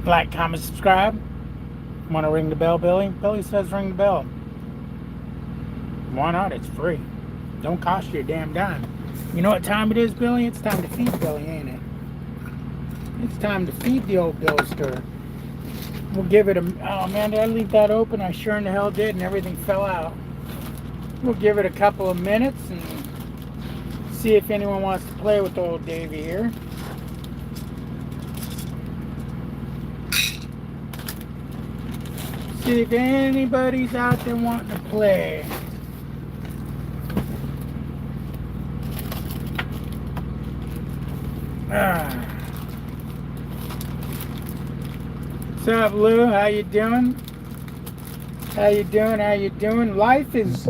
Like, comment, subscribe. Want to ring the bell, Billy? Billy says ring the bell. Why not? It's free. Don't cost you a damn dime. You know what time it is, Billy? It's time to feed Billy, ain't it? It's time to feed the old Billster. We'll give it a... Oh, man, did I leave that open? I sure in the hell did, and everything fell out. We'll give it a couple of minutes and see if anyone wants to play with old Davy here. See if anybody's out there wanting to play. What's up, Lou? How you doing? How you doing? How you doing? Life is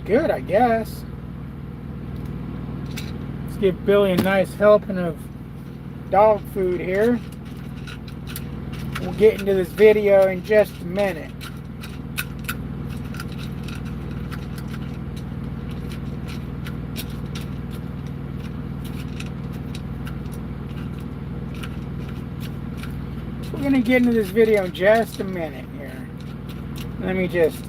good, I guess. Let's give Billy a nice helping of dog food here. We'll get into this video in just a minute. We're going to get into this video in just a minute here. Let me just...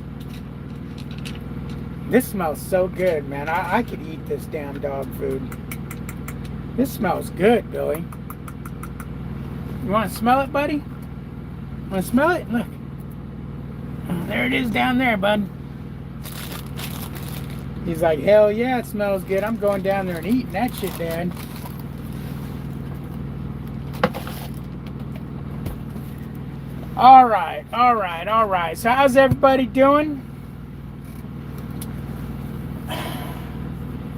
This smells so good, man. I could eat this damn dog food. This smells good, Billy. You want to smell it, buddy? Want to smell it? Look. Oh, there it is down there, bud. He's like, hell yeah, it smells good. I'm going down there and eating that shit, Dad. All right. So how's everybody doing?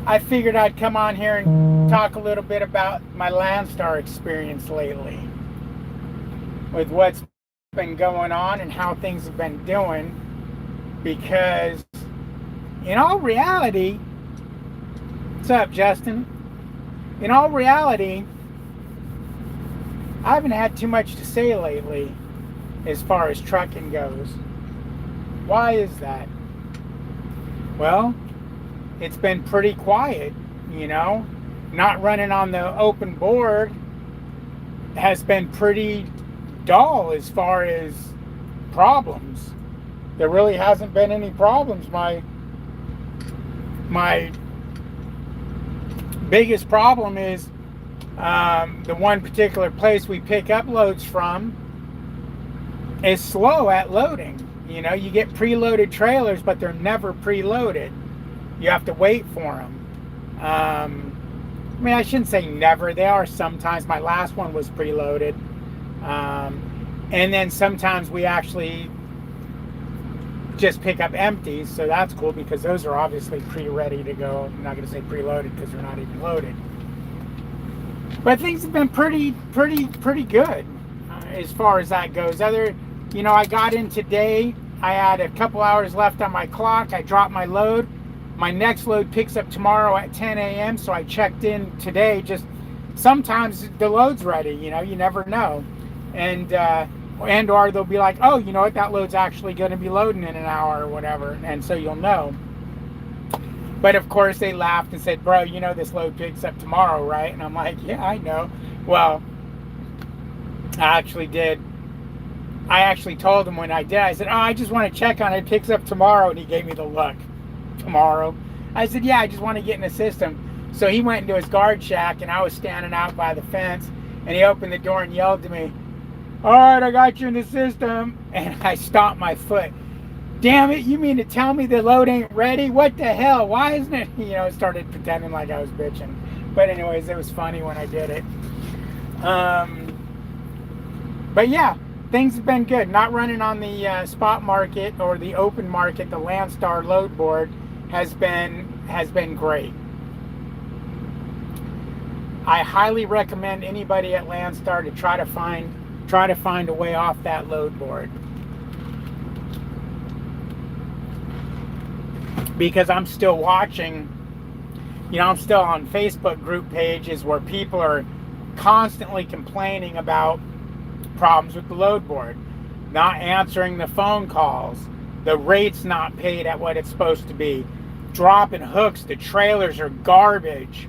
I figured I'd come on here and talk a little bit about my Landstar experience lately. With what's been going on and how things have been doing, because in all reality, what's up, Justin? In all reality, I haven't had too much to say lately as far as trucking goes. Why is that? Well, it's been pretty quiet, you know. Not running on the open board has been pretty dull as far as problems. There really hasn't been any problems. My biggest problem is the one particular place we pick up loads from is slow at loading. You know, you get preloaded trailers, but they're never preloaded. You have to wait for them. I mean, I shouldn't say never. They are sometimes. My last one was preloaded. And then sometimes we actually just pick up empties, so that's cool because those are obviously pre-ready to go. I'm not going to say preloaded because they're not even loaded. But things have been pretty good as far as that goes. You know, I got in today. I had a couple hours left on my clock. I dropped my load. My next load picks up tomorrow at 10 a.m. So I checked in today. Just sometimes the load's ready. You know, you never know. And or they'll be like, oh, you know what, that load's actually going to be loading in an hour or whatever, and so you'll know. But of course they laughed and said, bro, you know this load picks up tomorrow, right? And I'm like, yeah, I know. Well, I actually told him when I did, I said, oh, I just want to check on it. It picks up tomorrow. And he gave me the look. Tomorrow? I said, yeah, I just want to get in the system. So he went into his guard shack, and I was standing out by the fence, and he opened the door and yelled to me, all right, I got you in the system. And I stomped my foot. Damn it, you mean to tell me the load ain't ready? What the hell? Why isn't it? You know, started pretending like I was bitching. But anyways, it was funny when I did it. But yeah, things have been good. Not running on the spot market or the open market. The Landstar load board has been great. I highly recommend anybody at Landstar to try to find a way off that load board. Because I'm still watching, you know, I'm still on Facebook group pages where people are constantly complaining about problems with the load board, not answering the phone calls, the rate's not paid at what it's supposed to be, dropping hooks, the trailers are garbage.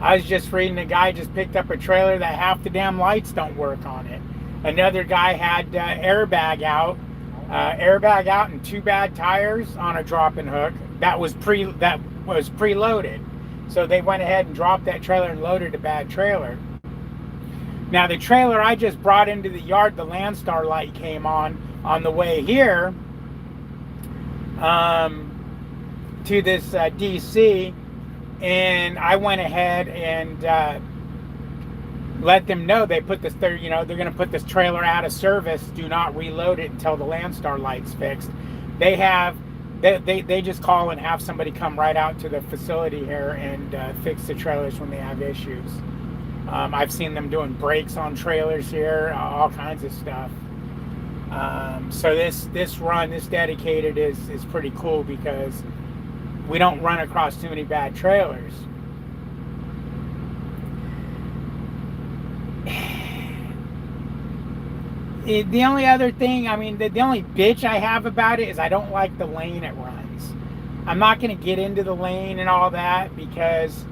I was just reading a guy just picked up a trailer that half the damn lights don't work on it. Another guy had airbag out and 2 bad tires on a drop-in hook that was preloaded. So they went ahead and dropped that trailer and loaded a bad trailer. Now the trailer I just brought into the yard, the Landstar light came on the way here to this DC, and I went ahead and let them know they put this they're going to put this trailer out of service. Do not reload it until the Landstar light's fixed. They just call and have somebody come right out to the facility here and fix the trailers when they have issues. I've seen them doing brakes on trailers here, all kinds of stuff. So this dedicated is pretty cool because we don't run across too many bad trailers. The only other thing, the only bitch I have about it is I don't like the lane it runs. I'm not going to get into the lane and all that because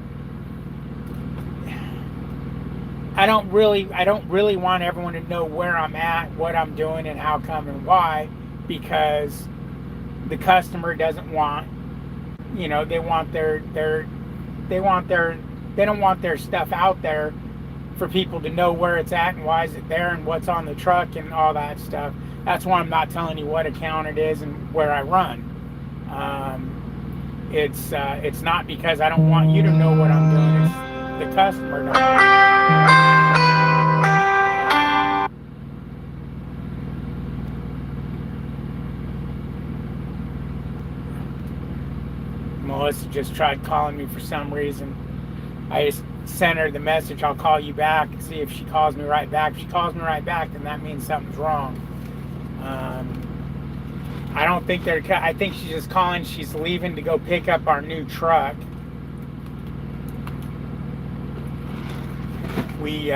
I don't really want everyone to know where I'm at, what I'm doing, and how come and why, because the customer doesn't want, they don't want their stuff out there for people to know where it's at and why is it there and what's on the truck and all that stuff. That's why I'm not telling you what account it is and where I run. It's not because I don't want you to know what I'm doing. It's the customer knows. Melissa just tried calling me for some reason. I just sent her the message, I'll call you back, and see if she calls me right back. If she calls me right back, then that means something's wrong. I don't think I think she's just calling, she's leaving to go pick up our new truck. We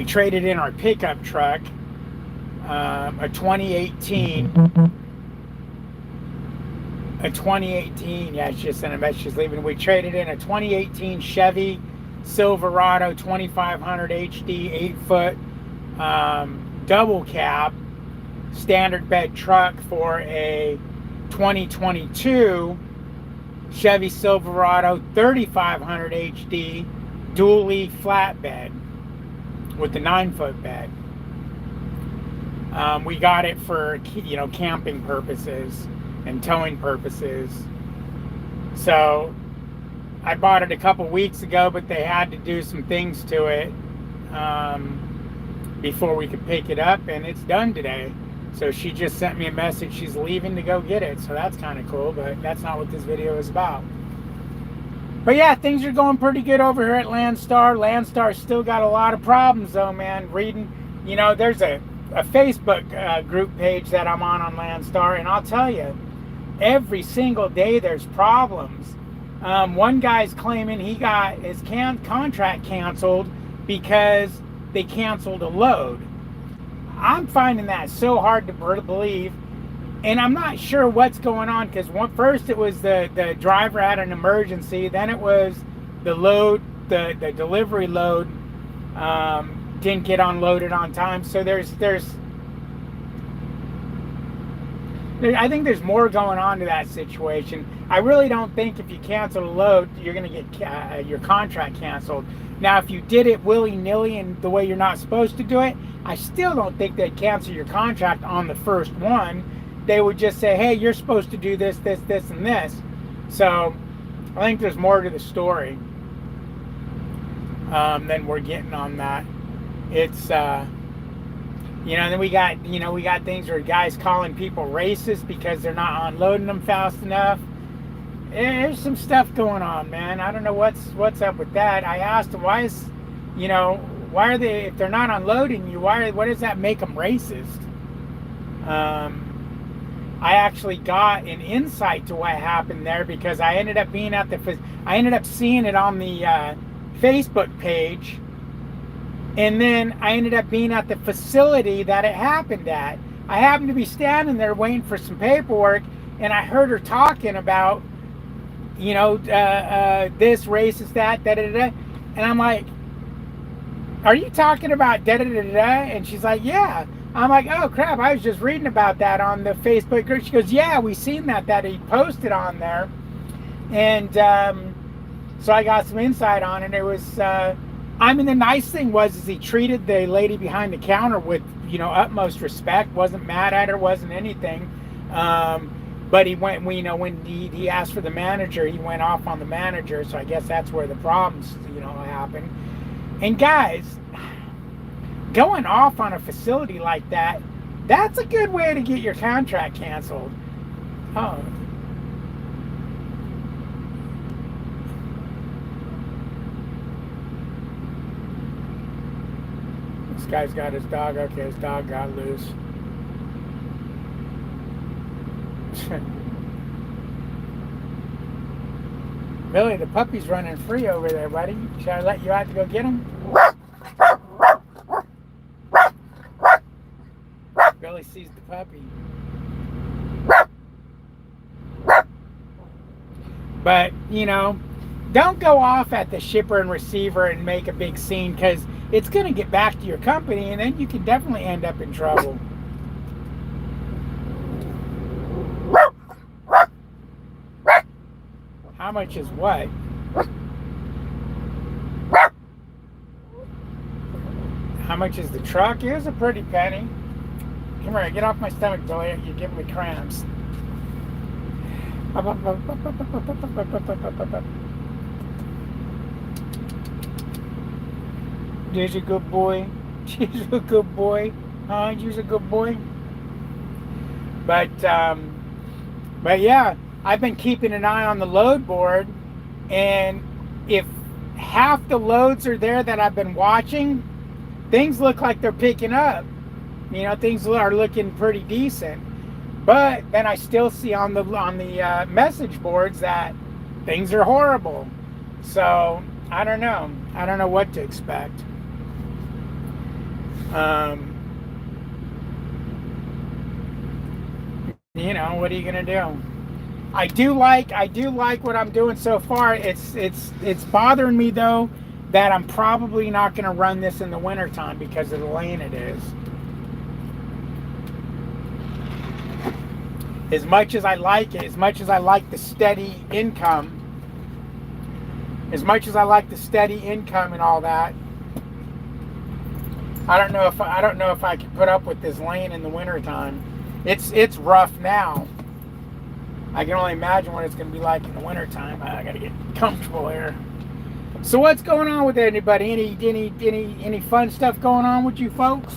traded in our pickup truck, a 2018, yeah, she just sent a message, she's leaving. We traded in a 2018 Chevy Silverado 2500 HD 8-foot double cab standard bed truck for a 2022 Chevy Silverado 3500 HD dually flatbed with the 9-foot bed. We got it for camping purposes and towing purposes. So I bought it a couple weeks ago, but they had to do some things to it before we could pick it up, and it's done today. So she just sent me a message, she's leaving to go get it. So that's kind of cool, but that's not what this video is about. But yeah, things are going pretty good over here at Landstar. Landstar's still got a lot of problems though, man. Reading, there's a Facebook group page that I'm on Landstar, and I'll tell you, every single day there's problems. One guy's claiming he got his contract canceled because they canceled a load. I'm finding that so hard to believe, and I'm not sure what's going on, because first it was the driver had an emergency, then it was the load, the delivery load didn't get unloaded on time. So I think there's more going on to that situation. I really don't think if you cancel a load, you're going to get your contract canceled. Now, if you did it willy-nilly and the way you're not supposed to do it, I still don't think they'd cancel your contract on the first one. They would just say, hey, you're supposed to do this, this, this, and this. So I think there's more to the story than we're getting on that. It's then we got things where guys calling people racist because they're not unloading them fast enough. There's some stuff going on, man. I don't know what's up with that. I asked them, why are they, if they're not unloading you, what does that make them racist? I actually got an insight to what happened there because I ended up seeing it on the Facebook page. And then I ended up being at the facility that it happened at. I happened to be standing there waiting for some paperwork, and I heard her talking about, this racist, that, da da da. And I'm like, are you talking about da da da da? And she's like, yeah. I'm like, oh crap, I was just reading about that on the Facebook group. She goes, yeah, we seen that he posted on there. And so I got some insight on it. It was, the nice thing was he treated the lady behind the counter with, utmost respect, wasn't mad at her, wasn't anything. But he went, when he asked for the manager, he went off on the manager. So I guess that's where the problems, happened. And guys, going off on a facility like that, that's a good way to get your contract canceled. Oh. This guy's got his dog. Okay, his dog got loose. Billy, the puppy's running free over there, buddy. Should I let you out to go get him? Billy sees the puppy. But, don't go off at the shipper and receiver and make a big scene, because it's going to get back to your company, and then you can definitely end up in trouble. How much is what? How much is the truck? Here's a pretty penny. Come here, get off my stomach, Billy. You're giving me cramps. There's a good boy. She's a good boy. She's a good boy. But yeah, I've been keeping an eye on the load board, and if half the loads are there that I've been watching, things look like they're picking up. Things are looking pretty decent. But then I still see on the message boards that things are horrible. So I don't know. I don't know what to expect. What are you gonna do? I do like what I'm doing so far. It's bothering me though that I'm probably not gonna run this in the wintertime because of the lane it is. As much as I like it, as much as I like the steady income, and all that, I don't know if I can put up with this lane in the wintertime. It's rough now. I can only imagine what it's going to be like in the wintertime. I got to get comfortable here. So what's going on with anybody? Any fun stuff going on with you folks?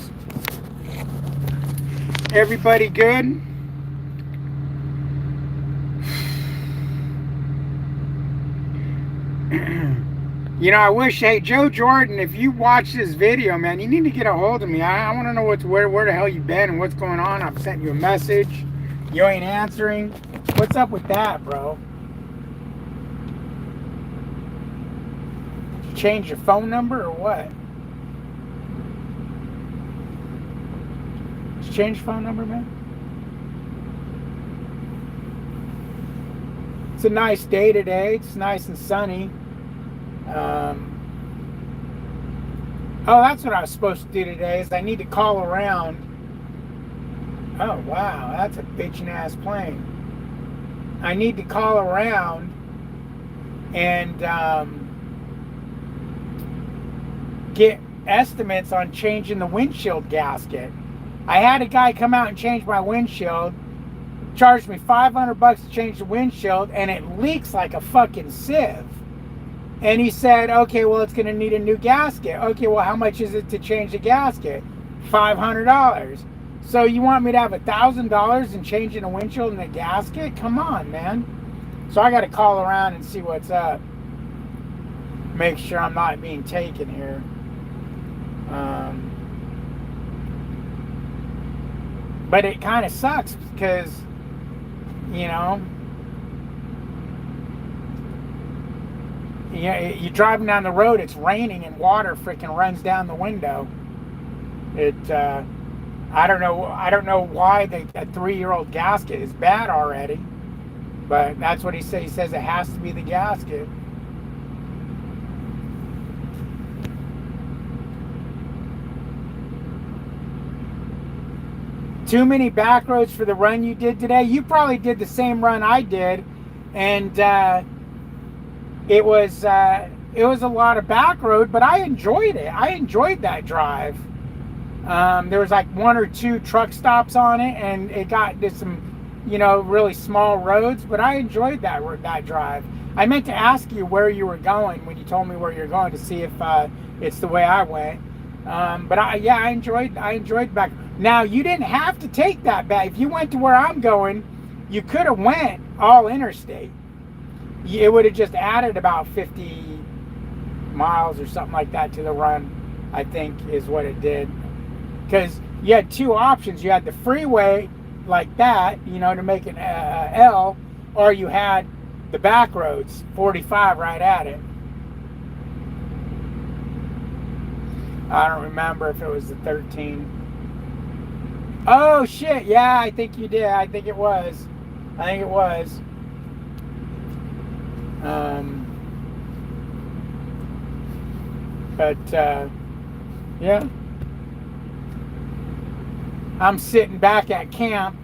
Everybody good? I wish, hey, Joe Jordan, if you watch this video, man, you need to get a hold of me. I want to know where the hell you been and what's going on. I've sent you a message. You ain't answering. What's up with that, bro? Did you change your phone number or what? Did you change your phone number, man? It's a nice day today. It's nice and sunny. Oh, that's what I was supposed to do today, is I need to call around. Oh, wow, that's a bitchin' ass plane. I need to call around and get estimates on changing the windshield gasket. I had a guy come out and change my windshield, charged me $500 to change the windshield, and it leaks like a fucking sieve. And he said, okay, well, it's going to need a new gasket. Okay, well, how much is it to change the gasket? $500. So you want me to have $1,000 in changing a windshield and a gasket? Come on, man. So I got to call around and see what's up. Make sure I'm not being taken here. But it kind of sucks because, you're driving down the road, it's raining, and water freaking runs down the window. I don't know why a 3-year-old gasket is bad already. But that's what he said. He says it has to be the gasket. Too many back roads for the run you did today. You probably did the same run I did, and it was a lot of back road, but I enjoyed it. I enjoyed that drive. There was like 1 or 2 truck stops on it, and it got to some, really small roads. But I enjoyed that drive. I meant to ask you where you were going when you told me where you're going to see if it's the way I went. But I enjoyed back. Now you didn't have to take that back. If you went to where I'm going, you could have went all interstate. It would have just added about 50 miles or something like that to the run, I think is what it did. Because you had 2 options. You had the freeway like that, to make an L, or you had the back roads, 45 right at it. I don't remember if it was the 13. Oh shit, yeah, I think you did. I think it was. Yeah. I'm sitting back at camp.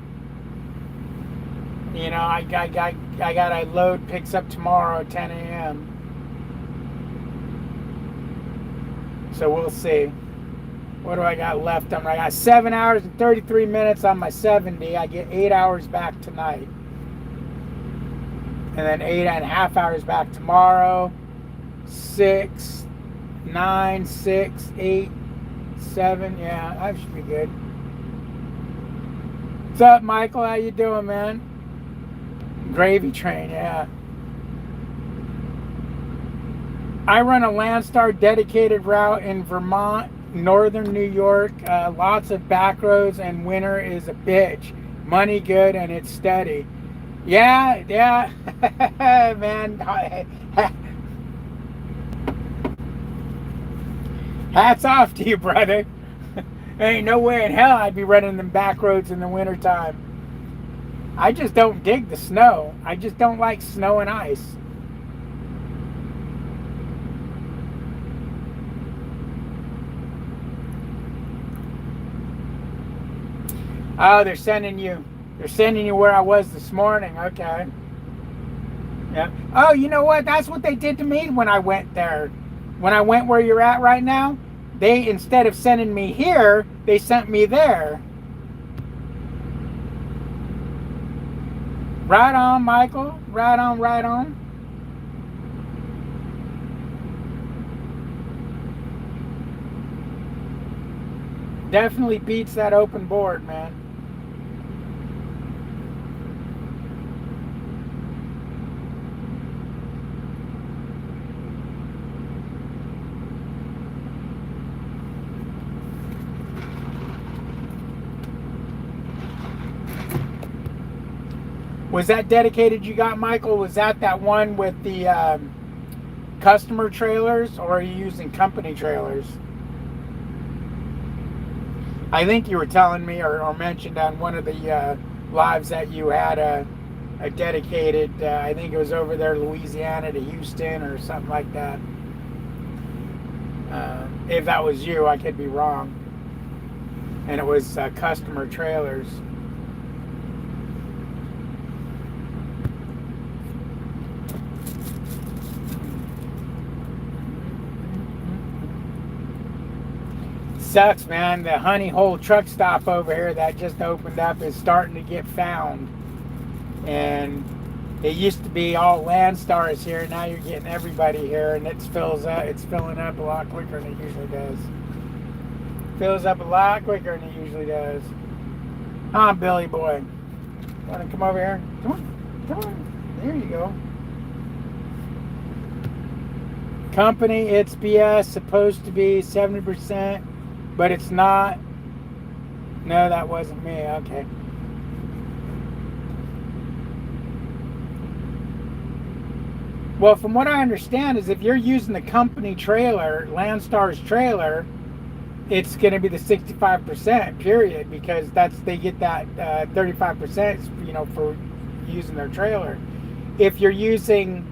I got a load picks up tomorrow at 10 a.m. So we'll see. What do I got left? I got 7 hours and 33 minutes on my 70. I get 8 hours back tonight. And then 8.5 hours back tomorrow. 6, 9, 6, 8, 7. Yeah, that should be good. What's up, Michael? How you doing, man? Gravy train, yeah. I run a Landstar dedicated route in Vermont, northern New York. Lots of back roads, and winter is a bitch. Money good, and it's steady. Yeah, man. Hats off to you, brother. There ain't no way in hell I'd be running them back roads in the wintertime. I just don't dig the snow. I just don't like snow and ice. Oh, they're sending you where I was this morning. Okay. Yeah. Oh, you know what? That's what they did to me when I went there. When I went where you're at right now, they, instead of sending me here, they sent me there. Right on, Michael. Right on, right on. Definitely beats that open board, man. Was that dedicated you got, Michael? Was that one with the customer trailers, or are you using company trailers? I think you were telling me or mentioned on one of the lives that you had a dedicated, I think it was over there, Louisiana to Houston or something like that. If that was you, I could be wrong. And it was customer trailers. Sucks, man. The Honey Hole truck stop over here that just opened up is starting to get found. And it used to be all Landstars here. Now you're getting everybody here, and it's filling up a lot quicker than it usually does. Fills up a lot quicker than it usually does. Huh, Billy boy? Want to come over here? Come on. There you go. Company, it's BS. Supposed to be 70%. But it's not. No, that wasn't me. Okay. Well, from what I understand is if you're using the company trailer, Landstar's trailer, it's going to be the 65% period, because they get that 35%, for using their trailer. If you're using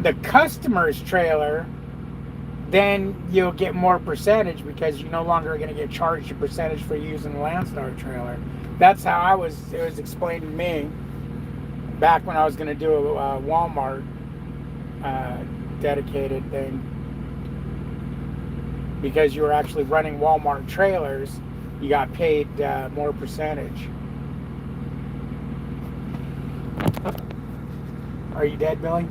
the customer's trailer, then you'll get more percentage because you're no longer going to get charged a percentage for using the Landstar trailer. That's how it was explained to me back when I was going to do a Walmart dedicated thing. Because you were actually running Walmart trailers, you got paid more percentage. Are you dead, Billy?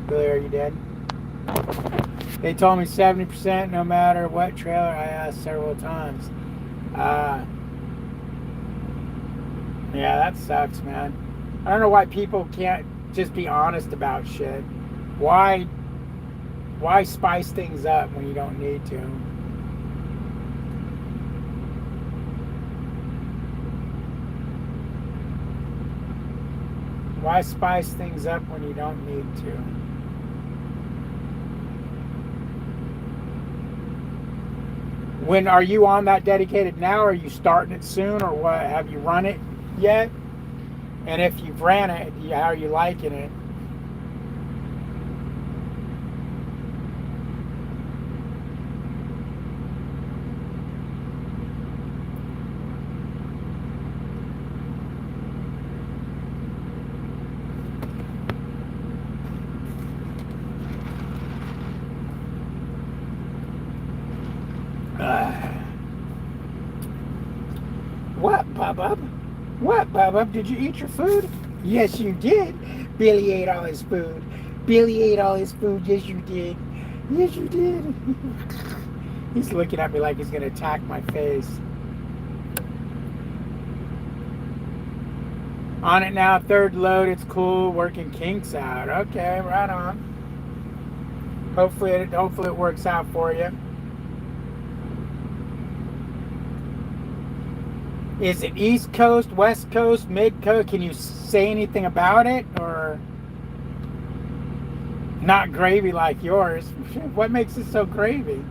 Billy, are you dead? They told me 70% no matter what trailer. I asked several times. Yeah, that sucks, man. I don't know why people can't just be honest about shit. Why spice things up when you don't need to? Why spice things up when you don't need to? When are you on that dedicated now? Are you starting it soon, or what? Have you run it yet? And if you've ran it, how are you liking it? What, Bubba? What, Bubba? Did you eat your food? Yes, you did. Billy ate all his food. Billy ate all his food. Yes, you did. Yes, you did. He's looking at me like he's going to attack my face. On it now, third load. It's cool. Working kinks out. Okay, right on. Hopefully it works out for you. Is it East Coast, West Coast, Mid Coast? Can you say anything about it, or not gravy like yours? What makes it so gravy?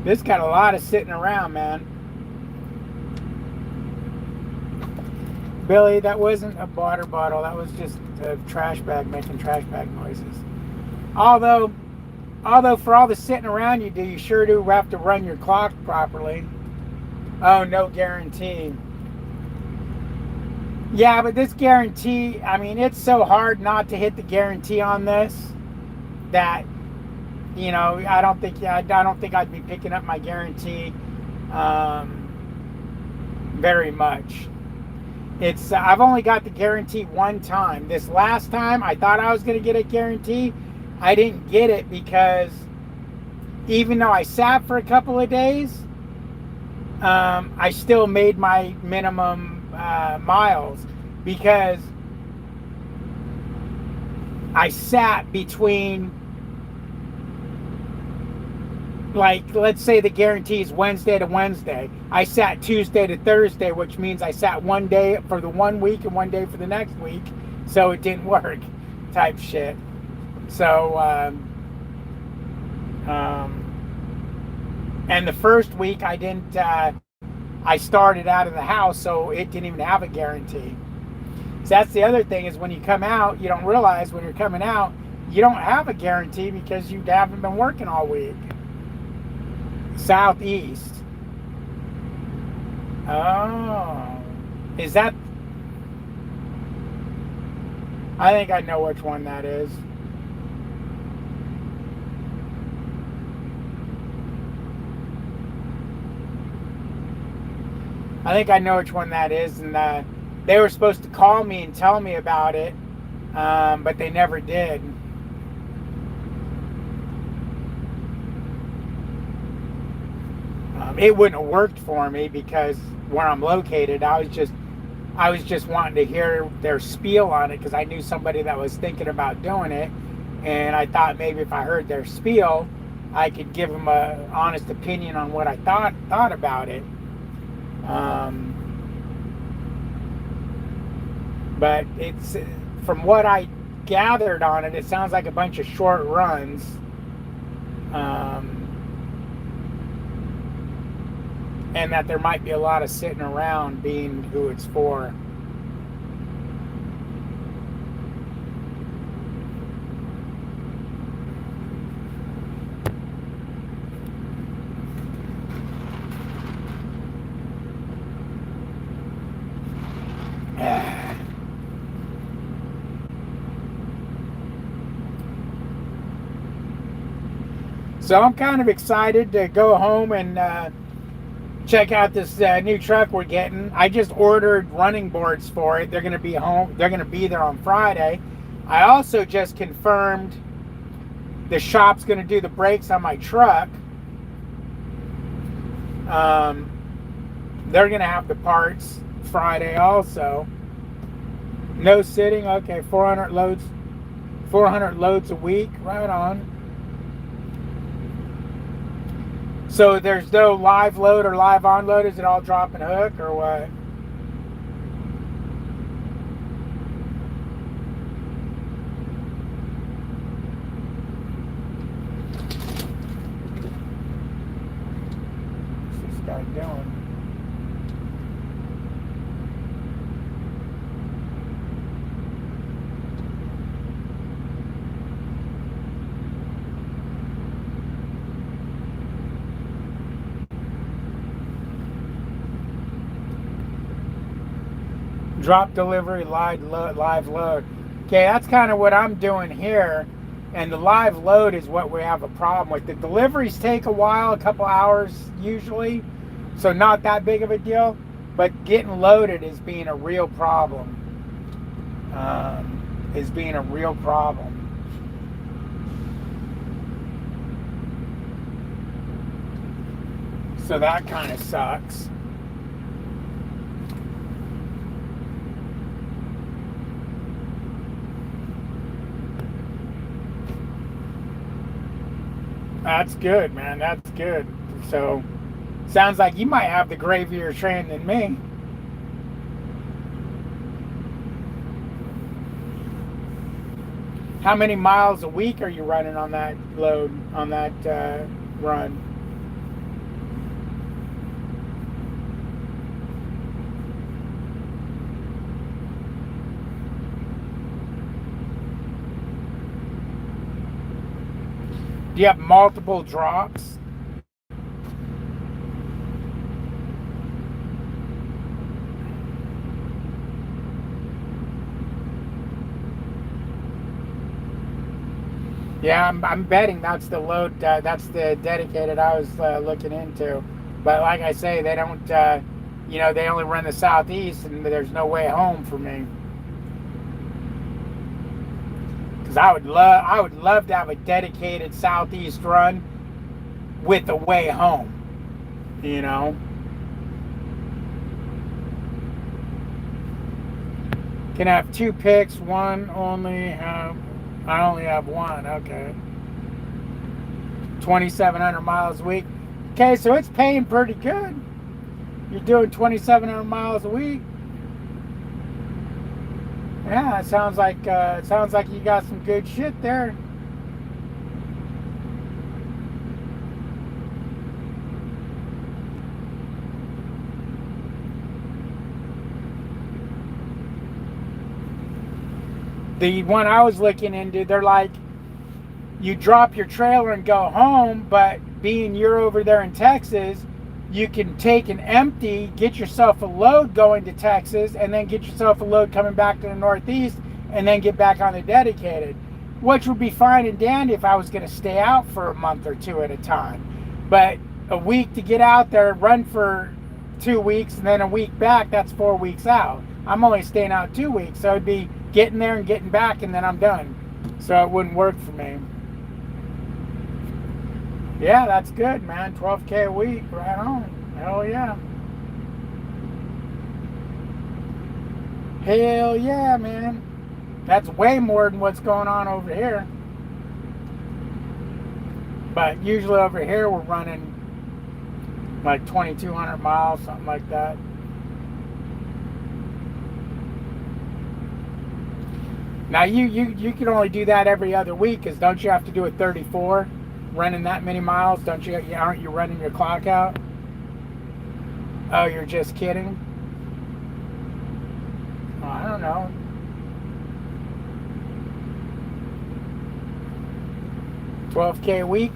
This got a lot of sitting around, man. Billy, that wasn't a water bottle. That was just a trash bag making trash bag noises. Although for all the sitting around you do, you sure do have to run your clock properly. Oh, no guarantee. Yeah, but this guarantee, I mean, it's so hard not to hit the guarantee on this that, you know, I don't think I'd be picking up my guarantee very much. It's I've only got the guarantee one time. This last time, I thought I was going to get a guarantee. I didn't get it because even though I sat for a couple of days, I still made my minimum miles because I sat between, like, let's say the guarantee is Wednesday to Wednesday. I sat Tuesday to Thursday, which means I sat one day for the 1 week and 1 day for the next week, so it didn't work, type shit. So, and the first week I didn't, I started out of the house, so it didn't even have a guarantee. So that's the other thing, is when you come out, you don't realize when you're coming out, you don't have a guarantee because you haven't been working all week. Southeast. Oh. Is that? I think I know which one that is. I think I know which one that is, and they were supposed to call me and tell me about it, but they never did. It wouldn't have worked for me because where I'm located, I was just wanting to hear their spiel on it because I knew somebody that was thinking about doing it, and I thought maybe if I heard their spiel, I could give them an honest opinion on what I thought about it. But it's, from what I gathered on it, it sounds like a bunch of short and that there might be a lot of sitting around being who it's for. So I'm kind of excited to go home and check out this new truck we're getting. I just ordered running boards for it. They're going to be home. They're going to be there on Friday. I also just confirmed the shop's going to do the brakes on my truck. They're going to have the parts Friday also. No sitting. Okay, 400 loads a week. Right on. So there's no live load or live unload. Is it all drop and hook or what? What's this guy doing? Drop delivery, live load. Okay, that's kind of what I'm doing here. And the live load is what we have a problem with. The deliveries take a while, a couple hours usually. So not that big of a deal. But getting loaded is being a real problem. So that kind of sucks. That's good, man. That's good. So, sounds like you might have the gravier train than me. How many miles a week are you running on that load, on that run? Do you have multiple drops? Yeah, I'm betting that's the load, that's the dedicated I was looking into. But like I say, they don't, they only run the southeast, and there's no way home for me. Because I would love to have a dedicated southeast run with a way home, you know. Can have two picks, one only have, I only have one, okay. 2,700 miles a week. Okay, so it's paying pretty good. You're doing 2,700 miles a week. Yeah, it sounds like you got some good shit there. The one I was looking into, they're like, you drop your trailer and go home, but being you're over there in Texas, you can take an empty, get yourself a load going to Texas, and then get yourself a load coming back to the Northeast, and then get back on the dedicated, which would be fine and dandy if I was going to stay out for a month or two at a time. But a week to get out there, run for 2 weeks, and then a week back, that's 4 weeks out. I'm only staying out 2 weeks, so it'd be getting there and getting back, and then I'm done. So it wouldn't work for me. Yeah, that's good, man. 12K a week, right on. Hell yeah. Hell yeah, man. That's way more than what's going on over here. But usually over here we're running like 2,200 miles, something like that. Now you can only do that every other week, because don't you have to do a 34? Running that many miles, aren't you running your clock out? Oh, you're just kidding? Oh, I don't know. $12K a week.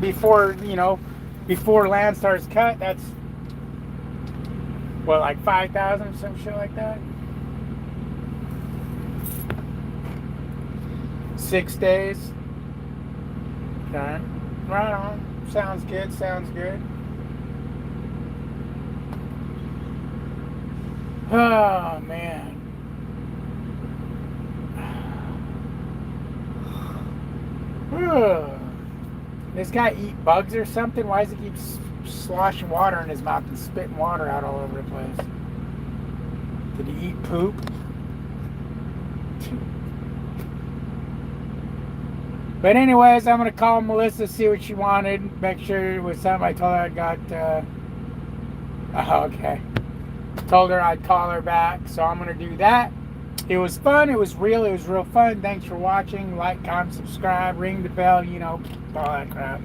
Before, before Landstar's cut, that's what, like 5,000, some shit like that. 6 days. Okay. Right on. Sounds good. Sounds good. Oh man. This guy eat bugs or something? Why does he keep sloshing water in his mouth and spitting water out all over the place? Did he eat poop? But anyways, I'm going to call Melissa, see what she wanted. Make sure it was something I told her I got... Oh, okay. Told her I'd call her back, so I'm going to do that. It was fun. It was real fun. Thanks for watching. Like, comment, subscribe, ring the bell, all that crap.